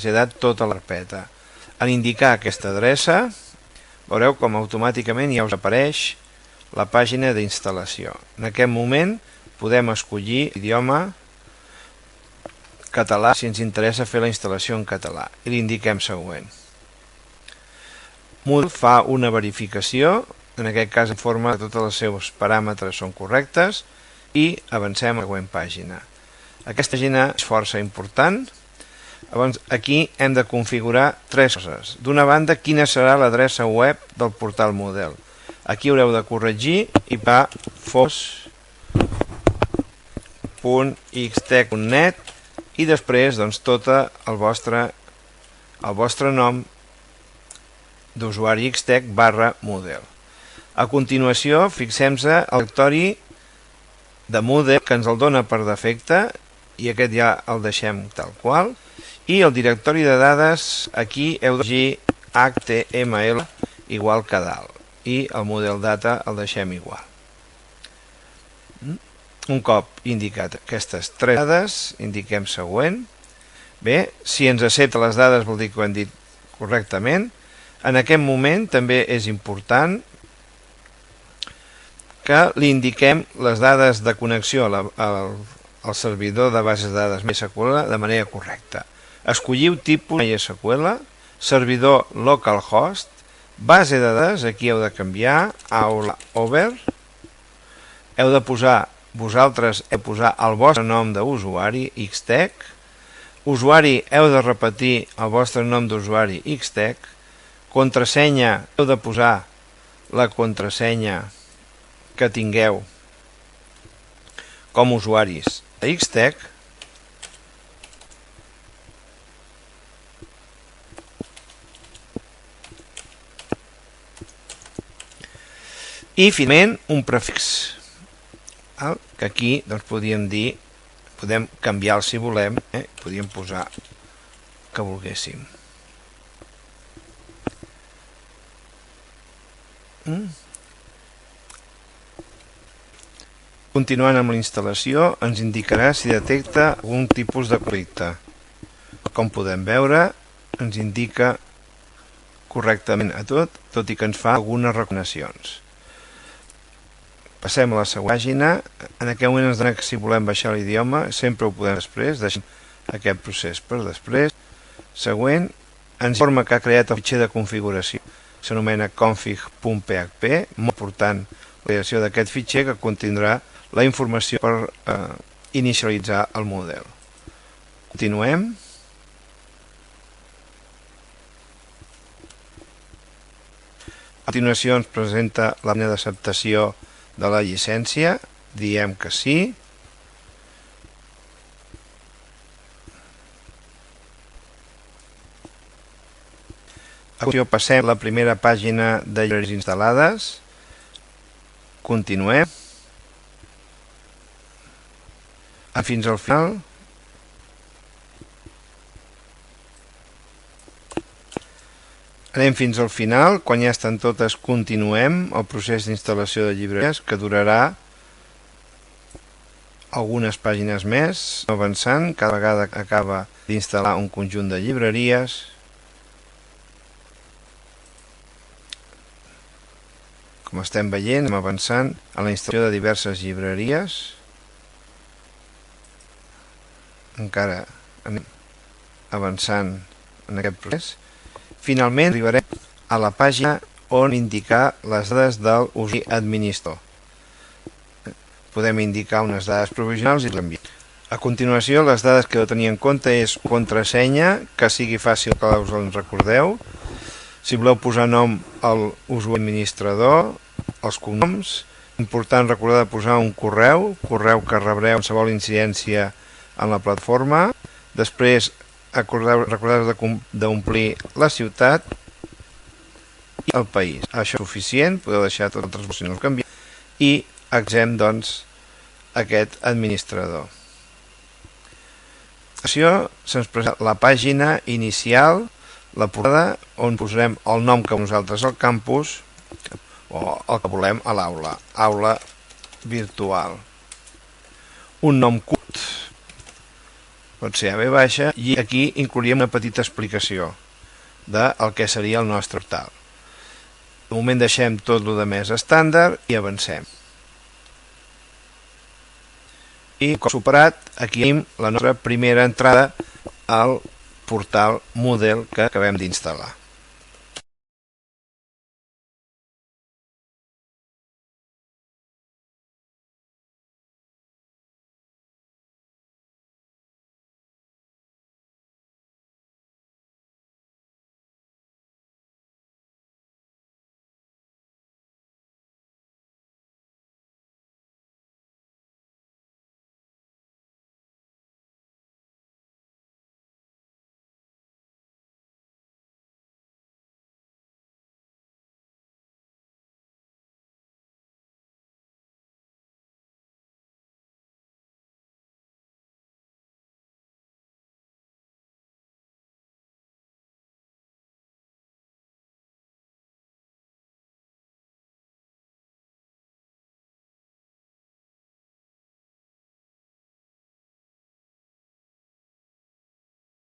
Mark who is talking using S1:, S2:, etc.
S1: dat tota la carpeta. En indicar aquesta adreça, veureu com automàticament ja us apareix la pàgina d'instal·lació. En aquest moment podem escollir l'idioma català si ens interessa fer la instal·lació en català i li indiquem següent. Moodle fa una verificació, en aquest cas informa que tots els seus paràmetres són correctes i avancem a la següent pàgina. Aquesta pàgina és força important. Llavors, aquí hem de configurar tres coses. D'una banda, quina serà l'adreça web del portal Moodle. Aquí haureu de corregir i va fos.xtec.net i després tot el vostre nom d'usuari xtec/Moodle. A continuació, fixem-se al directori de Moodle que ens el dona per defecte i aquest ja el deixem tal qual. I el directori de dades, aquí heu de llegir HTML igual que dalt i el Moodle Data el deixem igual. Un cop indicat aquestes tres dades, indiquem següent. Bé, si ens accepta les dades vol dir que ho hem dit correctament. En aquest moment també és important que li indiquem les dades de connexió al servidor de bases de dades MySQL de manera correcta. Escolliu tipus MySQL, servidor localhost, base de dades, aquí heu de canviar, aula over, vosaltres heu de posar el vostre nom d'usuari, xtec, usuari heu de repetir el vostre nom d'usuari xtec, contrasenya heu de posar la contrasenya que tingueu com usuaris a xtec, i finalment un prefix que aquí podríem canviar si volem, podríem posar que volguéssim. Continuant amb la instal·lació, ens indicarà si detecta algun tipus de conflicte. Com podem veure, ens indica correctament a tot i que ens fa algunes recomanacions. Passem a la següent pàgina. En aquest moment ens dona que si volem baixar l'idioma, sempre ho podem després, deixem aquest procés per després. Següent, ens informa que ha creat el fitxer de configuració, s'anomena config.php, molt important la creació d'aquest fitxer que contindrà la informació per inicialitzar el model. Continuem. A continuació ens presenta la pàgina d'acceptació de la llicència, diem que sí. A continuació passem a la primera pàgina de llibreries instal·lades. Continuem. Fins al final. Anem fins al final, quan ja estan totes continuem el procés d'instal·lació de llibreries que durarà algunes pàgines més, avançant, cada vegada acaba d'instal·lar un conjunt de llibreries. Com estem veient, anem avançant en la instal·lació de diverses llibreries. Encara anem avançant en aquest procés. Finalment arribarem a la pàgina on indicar les dades de l'usuari administrador. Podem indicar unes dades provisionals i les enviem. A continuació, les dades que heu de tenir en compte és contrasenya, que sigui fàcil que us en recordeu. Si voleu posar nom al usuari administrador, els cognoms. Important recordar de posar un correu que rebreu qualsevol incidència en la plataforma. Després, recordeu d'omplir la ciutat i el país. Això és suficient, podeu deixar tots els altres si no us canviem. I accedem, doncs, aquest administrador. Això se'ns presenta la pàgina inicial, la portada, on posarem el nom que nosaltres al campus o el que volem a l'aula, aula virtual. Un nom curt, pot ser A, B baixa, i aquí inclouríem una petita explicació del que seria el nostre portal. De moment deixem tot el més estàndard i avancem. I un cop superat, aquí tenim la nostra primera entrada al portal Moodle que acabem d'instal·lar.